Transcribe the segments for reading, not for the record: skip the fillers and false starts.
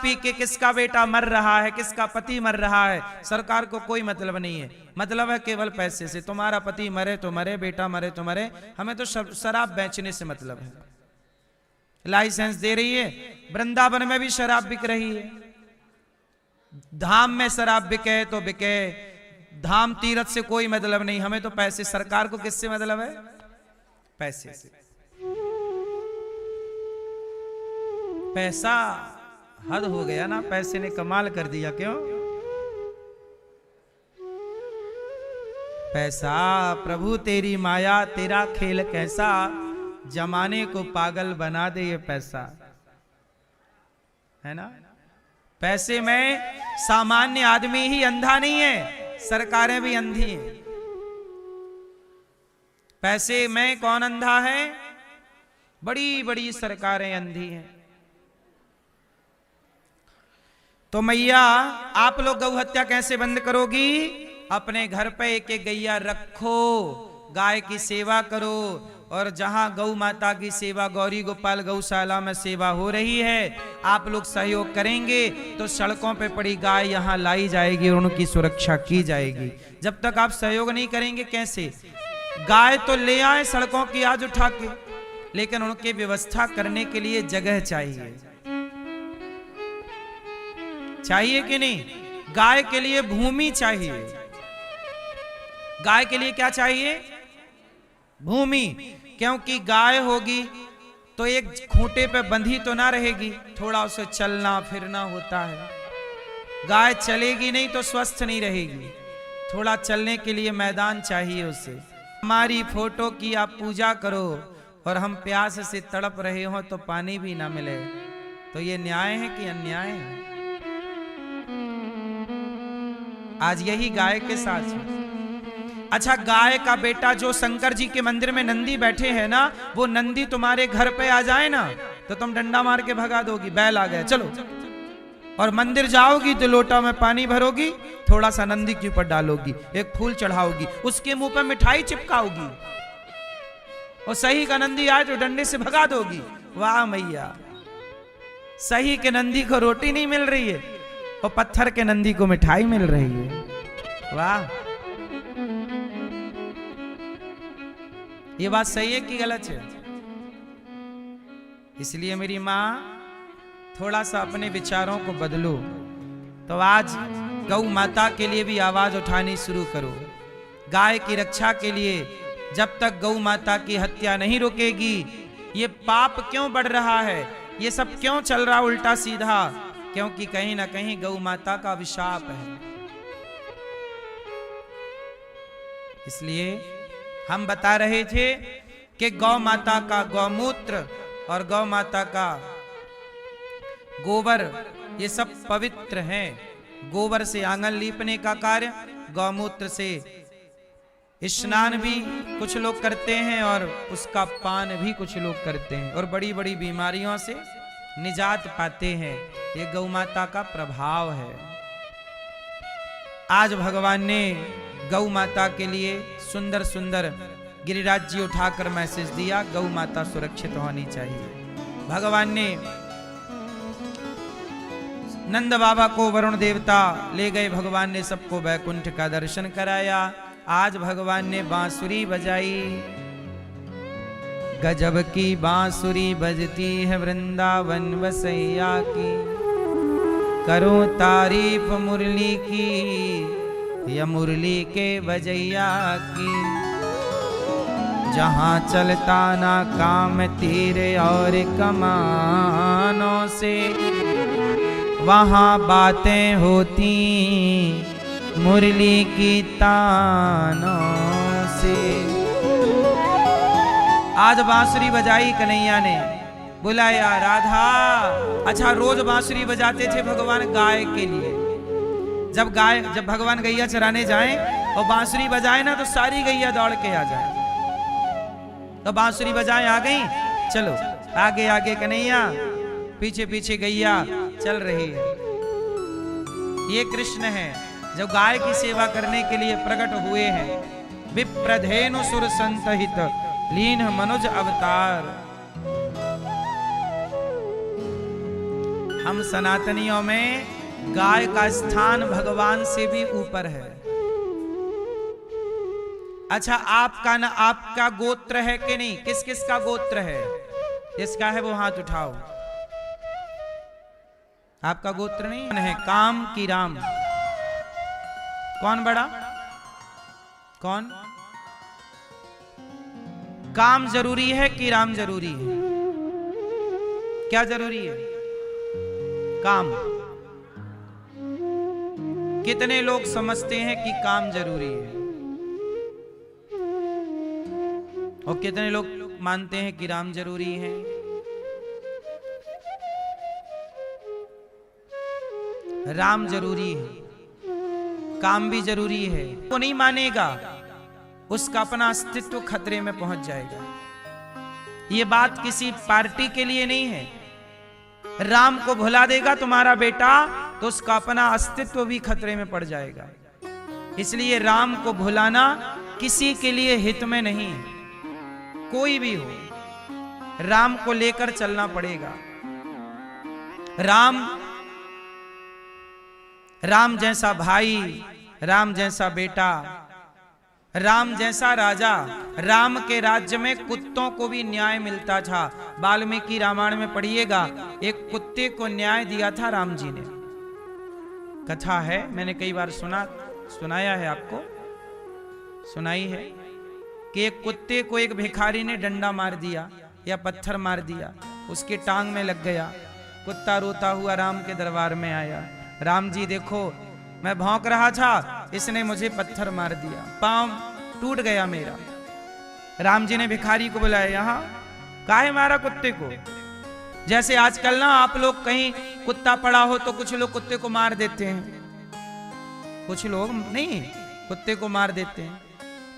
P के किसका बेटा मर रहा है, किसका पति मर रहा है, सरकार को कोई मतलब नहीं है। मतलब है केवल पैसे से। तुम्हारा पति मरे तो मरे, बेटा मरे तो मरे, हमें तो शराब बेचने से मतलब है। लाइसेंस दे रही है, वृंदावन में भी शराब बिक रही है। धाम में शराब बिके तो बिके, धाम तीर्थ से कोई मतलब नहीं, हमें तो पैसे। सरकार को किससे मतलब है? पैसे से। पैसा हद हो गया ना, पैसे ने कमाल कर दिया। क्यों? पैसा प्रभु तेरी माया, तेरा खेल कैसा, जमाने को पागल बना दे ये पैसा, है ना। पैसे में सामान्य आदमी ही अंधा नहीं है, सरकारें भी अंधी हैं। पैसे में कौन अंधा है? बड़ी बड़ी सरकारें अंधी हैं। तो मैया आप लोग गौ हत्या कैसे बंद करोगी? अपने घर पे एक एक गैया रखो, गाय की सेवा करो, और जहां गौ माता की सेवा गौरी गोपाल गौशाला में सेवा हो रही है, आप लोग सहयोग करेंगे तो सड़कों पे पड़ी गाय यहां लाई जाएगी और उनकी सुरक्षा की जाएगी। जब तक आप सहयोग नहीं करेंगे कैसे? गाय तो ले आए सड़कों की आज उठा के, लेकिन उनकी व्यवस्था करने के लिए जगह चाहिए। चाहिए कि नहीं? गाय के लिए भूमि चाहिए। गाय के लिए क्या चाहिए? भूमि। क्योंकि गाय होगी तो एक खूंटे पे बंधी तो ना रहेगी, थोड़ा उसे चलना फिरना होता है। गाय चलेगी नहीं तो स्वस्थ नहीं रहेगी, थोड़ा चलने के लिए मैदान चाहिए उसे। हमारी फोटो की आप पूजा करो और हम प्यास से तड़प रहे हो तो पानी भी ना मिले, तो ये न्याय है कि अन्याय है? आज यही गाय के साथ है। अच्छा, गाय का बेटा जो शंकर जी के मंदिर में नंदी बैठे हैं ना, वो नंदी तुम्हारे घर पे आ जाए ना तो तुम डंडा मार के भगा दोगी, बैल आ गए चलो। और मंदिर जाओगी तो लोटा में पानी भरोगी, थोड़ा सा नंदी के ऊपर डालोगी, एक फूल चढ़ाओगी, उसके मुंह पे मिठाई चिपकाओगी, और सही का नंदी आए तो डंडे से भगा दोगी। वाह मैया, सही के नंदी को रोटी नहीं मिल रही है और पत्थर के नंदी को मिठाई मिल रही है। वाह, ये बात सही है कि गलत है? इसलिए मेरी मां, थोड़ा सा अपने विचारों को बदलो। तो आज गौ माता के लिए भी आवाज उठानी शुरू करो। गाय की रक्षा के लिए जब तक गौ माता की हत्या नहीं रुकेगी, ये पाप क्यों बढ़ रहा है, ये सब क्यों चल रहा उल्टा सीधा? क्योंकि कहीं ना कहीं गौ माता का अभिशाप है। इसलिए हम बता रहे थे कि गौ माता का गौमूत्र और गौ माता का गोबर ये सब पवित्र हैं। गोबर से आंगन लीपने का कार्य, गौमूत्र से स्नान भी कुछ लोग करते हैं और उसका पान भी कुछ लोग करते हैं, और बड़ी बड़ी बीमारियों से निजात पाते हैं। ये गौ माता का प्रभाव है। आज भगवान ने गौ माता के लिए सुंदर सुंदर गिरिराज जी उठाकर मैसेज दिया, गौ माता सुरक्षित होनी चाहिए। भगवान ने नंद बाबा को वरुण देवता ले गए, भगवान ने सबको वैकुंठ का दर्शन कराया। आज भगवान ने बांसुरी बजाई, गजब की बांसुरी बजती है वृंदावन वसैया की, करो तारीफ मुरली की या मुरली के बजैया की। जहाँ चलता ना काम तीर और कमानों से, वहाँ बातें होती मुरली की तानों से। आज बांसुरी बजाई कन्हैया ने, बुलाया राधा। अच्छा, रोज बांसुरी बजाते थे भगवान गाय के लिए। जब भगवान गैया चराने जाएं और बांसुरी बजाए ना तो सारी गैया दौड़ के आ जाए। तो बांसुरी बजाए आ गई, चलो आगे आगे कन्हैया, पीछे पीछे गैया चल रही है। ये कृष्ण है जो गाय की सेवा करने के लिए प्रकट हुए हैं। विप्रधेनु सुर संतहित लीन मनुज अवतार। हम सनातनियों में गाय का स्थान भगवान से भी ऊपर है। अच्छा, आपका गोत्र है कि नहीं? किस किस का गोत्र है? जिसका है वो हाथ उठाओ। आपका गोत्र नहीं है? काम की राम? कौन बड़ा? कौन? काम जरूरी है कि राम जरूरी है? क्या जरूरी है? काम। कितने लोग समझते हैं कि काम जरूरी है और कितने लोग मानते हैं कि राम जरूरी है? राम जरूरी है, काम भी जरूरी है। वो नहीं मानेगा, उसका अपना अस्तित्व खतरे में पहुंच जाएगा। ये बात किसी पार्टी के लिए नहीं है। राम को भुला देगा तुम्हारा बेटा तो उसका अपना अस्तित्व भी खतरे में पड़ जाएगा। इसलिए राम को भुलाना किसी के लिए हित में नहीं। कोई भी हो, राम को लेकर चलना पड़ेगा। राम जैसा भाई, राम जैसा बेटा, राम जैसा राजा। राम के राज्य में कुत्तों को भी न्याय मिलता था। वाल्मीकि रामायण में पढ़िएगा, एक कुत्ते को न्याय दिया था राम जी ने। कथा है, मैंने कई बार सुनाया है, आपको सुनाई है कि एक कुत्ते को एक भिखारी ने डंडा मार दिया या पत्थर मार दिया, उसके टांग में लग गया। कुत्ता रोता हुआ राम के दरबार में आया। राम जी देखो, मैं भौंक रहा था, इसने मुझे पत्थर मार दिया, पांव टूट गया मेरा। राम जी ने भिखारी को बुलाया, यहाँ काहे मारा कुत्ते को? जैसे आजकल ना आप लोग कहीं कुत्ता पड़ा हो तो कुछ लोग कुत्ते को मार देते हैं, कुछ लोग नहीं कुत्ते को मार देते हैं।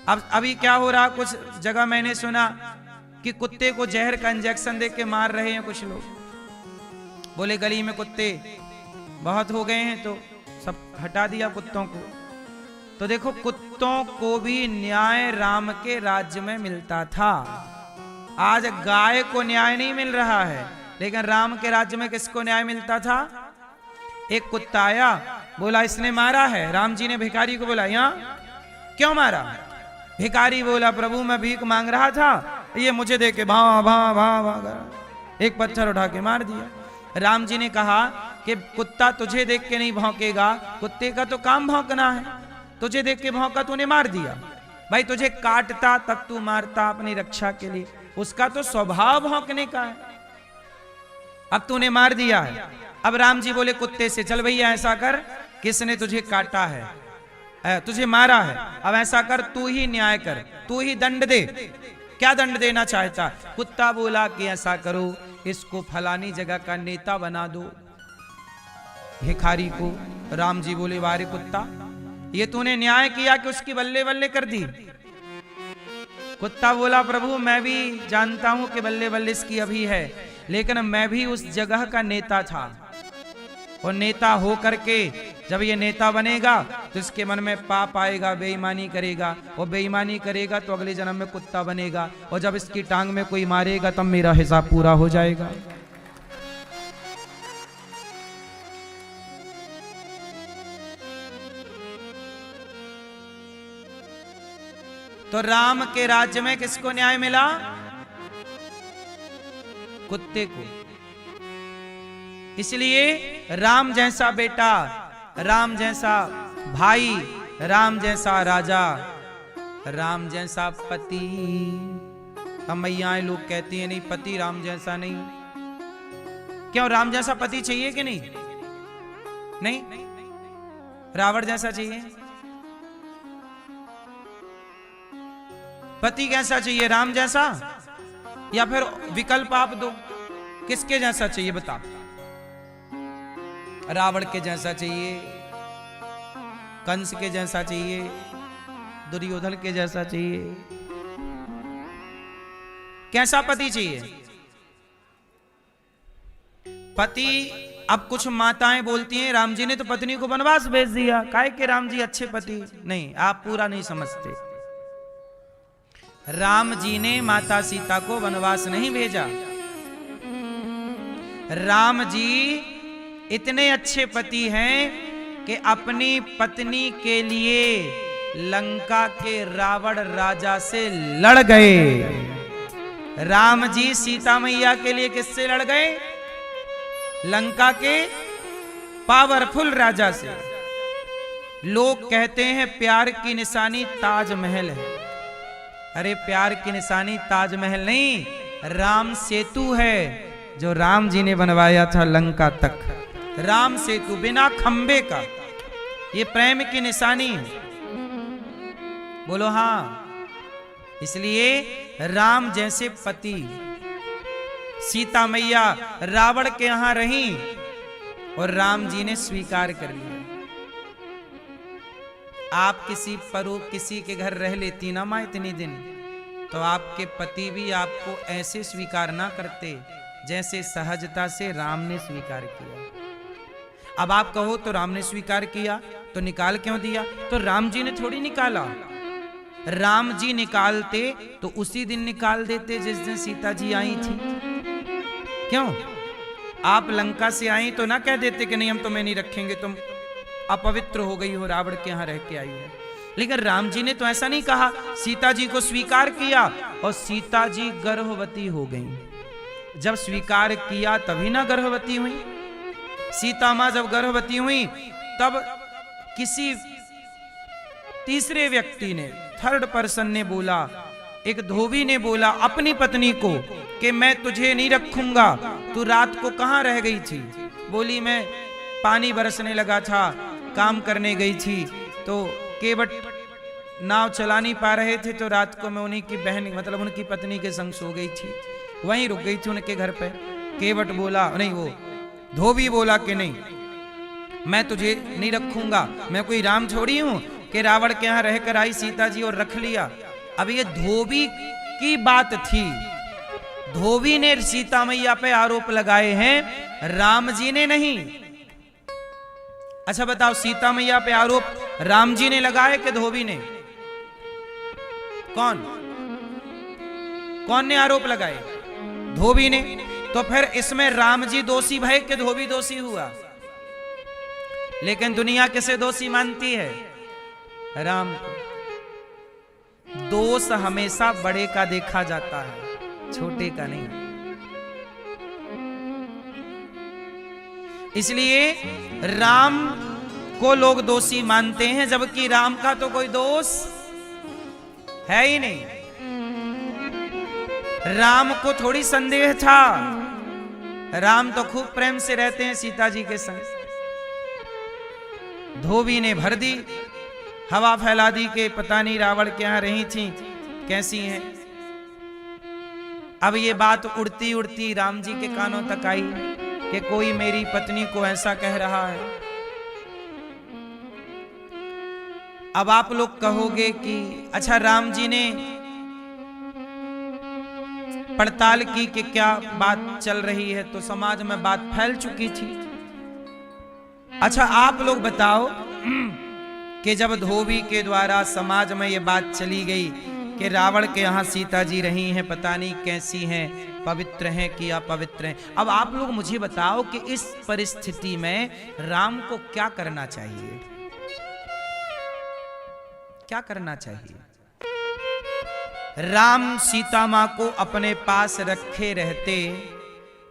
अब अभी क्या हो रहा, कुछ जगह मैंने सुना कि कुत्ते को जहर का इंजेक्शन दे के मार रहे हैं कुछ लोग। बोले गली में कुत्ते बहुत हो गए हैं तो सब हटा दिया कुत्तों को। तो देखो, कुत्तों को भी न्याय राम के राज्य में मिलता था। आज गाय को न्याय नहीं मिल रहा है, लेकिन राम के राज्य में किसको न्याय मिलता था? एक कुत्ता आया, बोला इसने मारा है। राम जी ने भिखारी को बोला, यहाँ क्यों मारा? भिखारी बोला, प्रभु मैं भीख मांग रहा था, ये मुझे दे के भां भां भां भां एक पत्थर उठा के मार दिया। राम जी ने कहा कि कुत्ता तुझे देख के नहीं भौंकेगा, कुत्ते का तो काम भौंकना है। तुझे देख के भौंका, तूने मार दिया। भाई तुझे काटता तब तू मारता अपनी रक्षा के लिए, उसका तो स्वभाव भौंकने का है। अब तूने मार दिया है। अब राम जी बोले कुत्ते से, चल भैया ऐसा कर, किसने तुझे काटा है, तुझे मारा है, अब ऐसा कर तू ही न्याय कर, तू ही दंड दे। क्या दंड देना चाहता? कुत्ता बोला कि ऐसा करो, इसको फलानी जगह का नेता बना दो। भिखारी को राम जी बोले, वारे कुत्ता, ये तूने न्याय किया कि उसकी बल्ले बल्ले कर दी? कुत्ता बोला, प्रभु मैं भी जानता हूं कि बल्ले बल्ले इसकी अभी है, लेकिन मैं भी उस जगह का नेता था, और नेता हो करके जब ये नेता बनेगा तो इसके मन में पाप आएगा, बेईमानी करेगा, और बेईमानी करेगा तो अगले जन्म में कुत्ता बनेगा, और जब इसकी टांग में कोई मारेगा तब मेरा हिसाब पूरा हो जाएगा। तो राम के राज्य में किसको न्याय मिला? कुत्ते को। इसलिए राम जैसा बेटा, राम जैसा भाई, राम जैसा राजा, राम जैसा पति। हम मैयाएं लोग कहती हैं नहीं, पति राम जैसा नहीं। क्यों, राम जैसा पति चाहिए कि नहीं? नहीं, रावण जैसा चाहिए? पति कैसा चाहिए, राम जैसा या फिर विकल्प आप दो, किसके जैसा चाहिए बता? रावण के जैसा चाहिए, कंस के जैसा चाहिए, दुर्योधन के जैसा चाहिए? कैसा पति चाहिए? पति, अब कुछ माताएं बोलती हैं राम जी ने तो पत्नी को वनवास भेज दिया, काहे के राम जी अच्छे पति? नहीं, आप पूरा नहीं समझते। राम जी ने माता सीता को वनवास नहीं भेजा। राम जी इतने अच्छे पति हैं कि अपनी पत्नी के लिए लंका के रावण राजा से लड़ गए। राम जी सीता मैया के लिए किससे लड़ गए? लंका के पावरफुल राजा से। लोग कहते हैं प्यार की निशानी ताजमहल है। अरे प्यार की निशानी ताजमहल नहीं, राम सेतु है जो राम जी ने बनवाया था लंका तक। राम सेतु बिना खंबे का, ये प्रेम की निशानी है। बोलो हाँ। इसलिए राम जैसे पति, सीता मैया रावण के यहां रही और राम जी ने स्वीकार कर लिया। आप किसी के घर रह लेती ना मां इतनी दिन, तो आपके पति भी आपको ऐसे स्वीकार ना करते जैसे सहजता से राम ने स्वीकार किया। अब आप कहो तो राम ने स्वीकार किया तो निकाल क्यों दिया? तो राम जी ने थोड़ी निकाला। राम जी निकालते तो उसी दिन निकाल देते जिस दिन सीता जी आई थी। क्यों? आप लंका से आई तो ना कह देते कि नहीं हम तुम्हें नहीं रखेंगे, तुम अपवित्र हो गई हो, रावण के यहां रह के आई हो। लेकिन राम जी ने तो ऐसा नहीं कहा, सीता जी को स्वीकार किया और सीता जी गर्भवती हो गई। जब स्वीकार किया तभी ना गर्भवती हुई। सीता मां जब गर्भवती हुई तब किसी तीसरे व्यक्ति ने, थर्ड पर्सन ने बोला, एक धोबी ने बोला अपनी पत्नी को कि मैं तुझे नहीं रखूंगा, तू रात को कहां रह गई थी? बोली मैं पानी बरसने लगा था, काम करने गई थी, तो केवट नाव चला नहीं पा रहे थे, तो रात को मैं उन्हीं की बहन मतलब उनकी पत्नी के संग सो गई थी, वहीं रुक गई थी उनके घर पे। केवट बोला नहीं, वो धोबी बोला कि नहीं मैं तुझे नहीं रखूंगा, मैं कोई राम छोड़ी हूं कि रावण के यहां रहकर आई सीता जी और रख लिया। अब ये धोबी की बात थी, धोबी ने सीता मैया पे आरोप लगाए हैं, राम जी ने नहीं। अच्छा बताओ, सीता मैया पे आरोप राम जी ने लगाए कि धोबी ने? कौन ने आरोप लगाए? धोबी ने। तो फिर इसमें राम जी दोषी भय कि धोबी दोषी हुआ? लेकिन दुनिया किसे दोषी मानती है? राम को। दोष हमेशा बड़े का देखा जाता है, छोटे का नहीं। इसलिए राम को लोग दोषी मानते हैं, जबकि राम का तो कोई दोष है ही नहीं। राम को थोड़ी संदेह था, राम तो खूब प्रेम से रहते हैं सीता जी के संग। धोबी ने भर दी, हवा फैला दी कि पता नहीं रावण के यहां रही थी कैसी हैं। अब ये बात उड़ती उड़ती राम जी के कानों तक आई कि कोई मेरी पत्नी को ऐसा कह रहा है। अब आप लोग कहोगे कि अच्छा राम जी ने पड़ताल की कि क्या बात चल रही है, तो समाज में बात फैल चुकी थी। अच्छा आप लोग बताओ कि जब धोबी के द्वारा समाज में ये बात चली गई कि रावण के यहाँ सीता जी रही हैं, पता नहीं कैसी हैं, पवित्र हैं कि अपवित्र हैं। अब आप लोग मुझे बताओ कि इस परिस्थिति में राम को क्या करना चाहिए? क्या करना चाहिए? राम सीता मां को अपने पास रखे रहते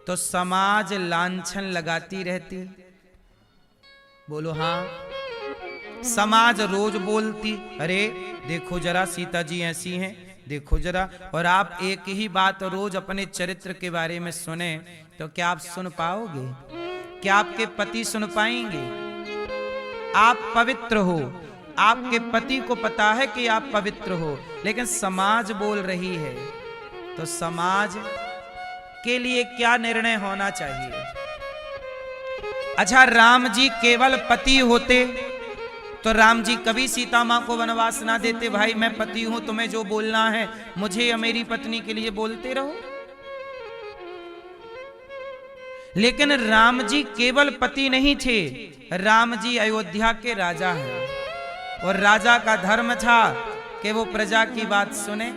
तो समाज लांछन लगाती रहती। बोलो हाँ। समाज रोज बोलती, अरे देखो जरा सीता जी ऐसी हैं, देखो जरा। और आप एक ही बात रोज अपने चरित्र के बारे में सुने तो क्या आप सुन पाओगे? क्या आपके पति सुन पाएंगे? आप पवित्र हो, आपके पति को पता है कि आप पवित्र हो, लेकिन समाज बोल रही है, तो समाज के लिए क्या निर्णय होना चाहिए? अच्छा राम जी केवल पति होते तो राम जी कभी सीता मां को वनवास ना देते, भाई मैं पति हूं, तुम्हें जो बोलना है मुझे या मेरी पत्नी के लिए बोलते रहो। लेकिन राम जी केवल पति नहीं थे, राम जी अयोध्या के राजा हैं और राजा का धर्म था कि वो प्रजा की बात सुने।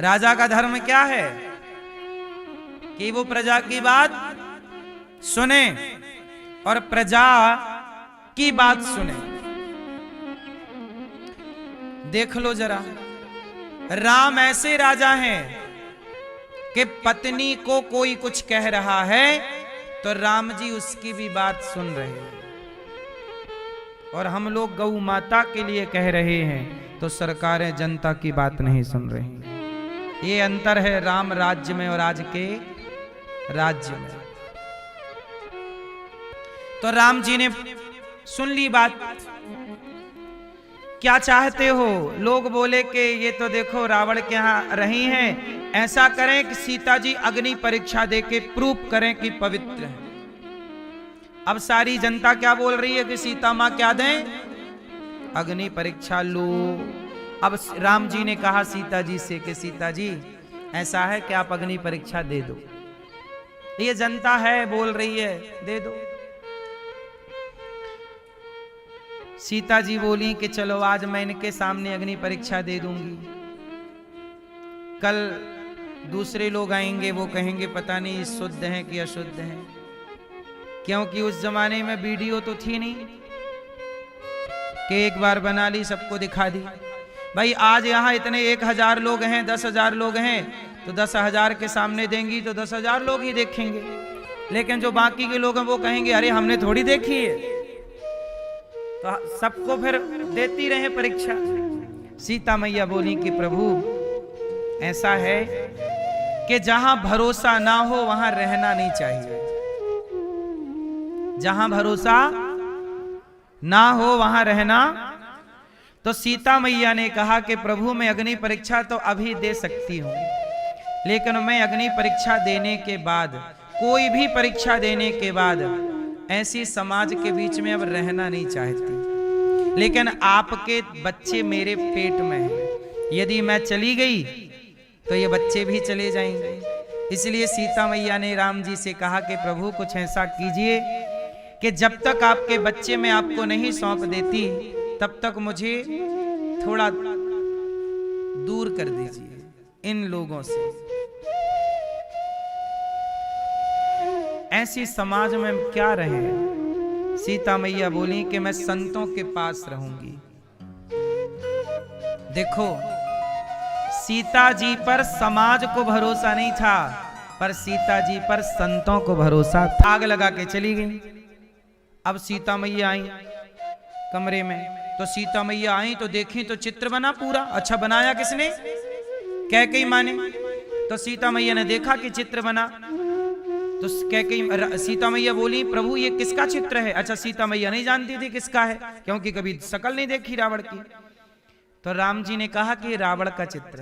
राजा का धर्म क्या है? कि वो प्रजा की बात सुने और प्रजा की बात सुने। देख लो जरा, राम ऐसे राजा हैं कि पत्नी को कोई कुछ कह रहा है तो राम जी उसकी भी बात सुन रहे हैं, और हम लोग गौ माता के लिए कह रहे हैं तो सरकारें जनता की बात नहीं सुन रही। ये अंतर है राम राज्य में और आज के राज्य में। तो राम जी ने सुन ली बात। क्या चाहते हो? लोग बोले कि ये तो देखो रावण के यहाँ रही हैं, ऐसा करें कि सीता जी अग्नि परीक्षा देके प्रूफ करें कि पवित्र है। अब सारी जनता क्या बोल रही है कि सीता मां क्या दें? अग्नि परीक्षा लो। अब राम जी ने कहा सीता जी से कि सीता जी ऐसा है कि आप अग्नि परीक्षा दे दो। ये जनता है बोल रही है, दे दो। सीता जी बोली कि चलो आज मैं इनके सामने अग्नि परीक्षा दे दूंगी, कल दूसरे लोग आएंगे वो कहेंगे पता नहीं शुद्ध हैं कि अशुद्ध हैं, क्योंकि उस जमाने में वीडियो तो थी नहीं कि एक बार बना ली सबको दिखा दी। भाई आज यहाँ इतने 1000 लोग हैं, 10,000 लोग हैं, तो 10,000 के सामने देंगी तो 10,000 लोग ही देखेंगे, लेकिन जो बाकी के लोग हैं वो कहेंगे अरे हमने थोड़ी देखी है, तो सबको फिर देती रहे परीक्षा। सीता मैया बोली कि प्रभु ऐसा है कि जहां भरोसा ना हो वहां रहना नहीं चाहिए, जहां भरोसा ना हो वहां रहना। तो सीता मैया ने कहा कि प्रभु मैं अग्नि परीक्षा तो अभी दे सकती हूं, लेकिन मैं अग्नि परीक्षा देने के बाद, कोई भी परीक्षा देने के बाद ऐसी समाज के बीच में अब रहना नहीं चाहती। लेकिन आपके बच्चे मेरे पेट में हैं, यदि मैं चली गई तो ये बच्चे भी चले जाएंगे। इसलिए सीता मैया ने राम जी से कहा कि प्रभु कुछ ऐसा कीजिए कि जब तक आपके बच्चे मैं आपको नहीं सौंप देती तब तक मुझे थोड़ा दूर कर दीजिए इन लोगों से। ऐसी समाज में क्या रहे? सीता मैया बोली कि मैं संतों के पास रहूंगी। देखो सीता जी पर समाज को भरोसा नहीं था, पर सीता जी पर संतों को भरोसा था। आग लगा के चली गई। अब सीता मैया आई कमरे में, तो सीता मैया आई तो देखी तो चित्र बना पूरा। अच्छा बनाया किसने? कैकेयी माँ ने। तो सीता मैया ने देखा कि चित्र बना, तो कैकेयी सीता मैया बोली प्रभु ये किसका चित्र है? अच्छा सीता मैया नहीं जानती थी किसका है, क्योंकि कभी शकल नहीं देखी रावण की। तो राम जी ने कहा कि रावण का चित्र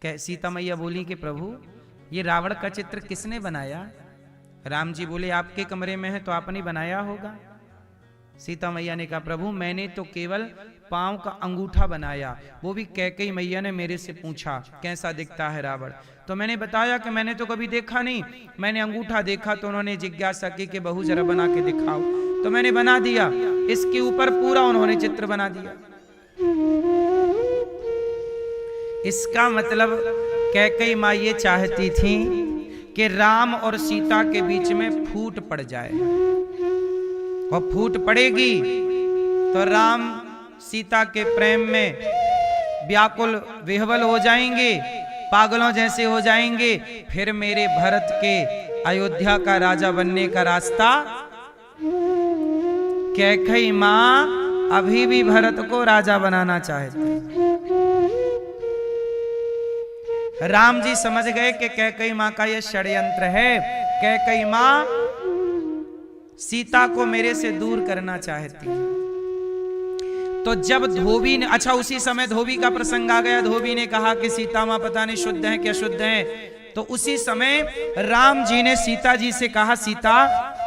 है। सीता मैया बोली कि प्रभु ये रावण का चित्र किसने बनाया? राम जी बोले आपके कमरे में है तो आपने बनाया होगा। सीता मैया ने कहा प्रभु मैंने तो केवल पांव का अंगूठा बनाया, वो भी कैकेयी मैया ने मेरे से पूछा कैसा दिखता है रावण, तो मैंने बताया कि मैंने तो कभी देखा नहीं, मैंने अंगूठा देखा तो उन्होंने जिज्ञासा की कि बहू जरा बना के दिखाओ, तो मैंने बना दिया। इसके ऊपर पूरा उन्होंने चित्र बना दिया। इसका मतलब कैकेयी माँ ये चाहती थी कि राम और सीता के बीच में फूट पड़ जाए, और फूट पड़ेगी तो राम सीता के प्रेम में व्याकुल विह्वल हो जाएंगे, पागलों जैसे हो जाएंगे, फिर मेरे भरत के अयोध्या का राजा बनने का रास्ता। कैकेयी मां अभी भी भरत को राजा बनाना चाहती। राम जी समझ गए कि कैकेयी मां का यह षड्यंत्र है। कैकेयी मां सीता को मेरे से दूर करना चाहती है। तो जब धोबी ने, अच्छा उसी समय धोबी का प्रसंग आ गया, धोबी ने कहा कि सीता मां पता नहीं शुद्ध है कि अशुद्ध है, तो उसी समय राम जी ने सीता जी से कहा सीता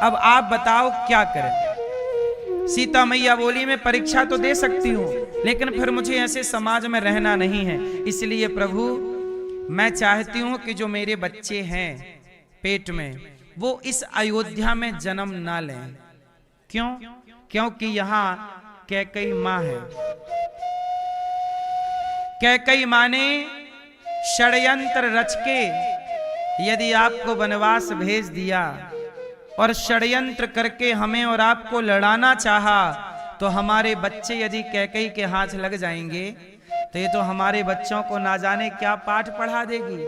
अब आप बताओ क्या करें? सीता मैया बोली मैं परीक्षा तो दे सकती हूँ, लेकिन फिर मुझे ऐसे समाज में रहना नहीं है, इसलिए प्रभु मैं चाहती हूँ कि जो मेरे बच्चे हैं पेट में वो इस अयोध्या में जन्म ना लें। क्यों? क्योंकि यहाँ कैकेयी माँ है। कैकेयी माँ ने षड्यंत्र रच के यदि आपको वनवास भेज दिया और षड्यंत्र करके हमें और आपको लड़ाना चाहा, तो हमारे बच्चे यदि कैकेयी के हाथ लग जाएंगे तो ये तो हमारे बच्चों को ना जाने क्या पाठ पढ़ा देगी।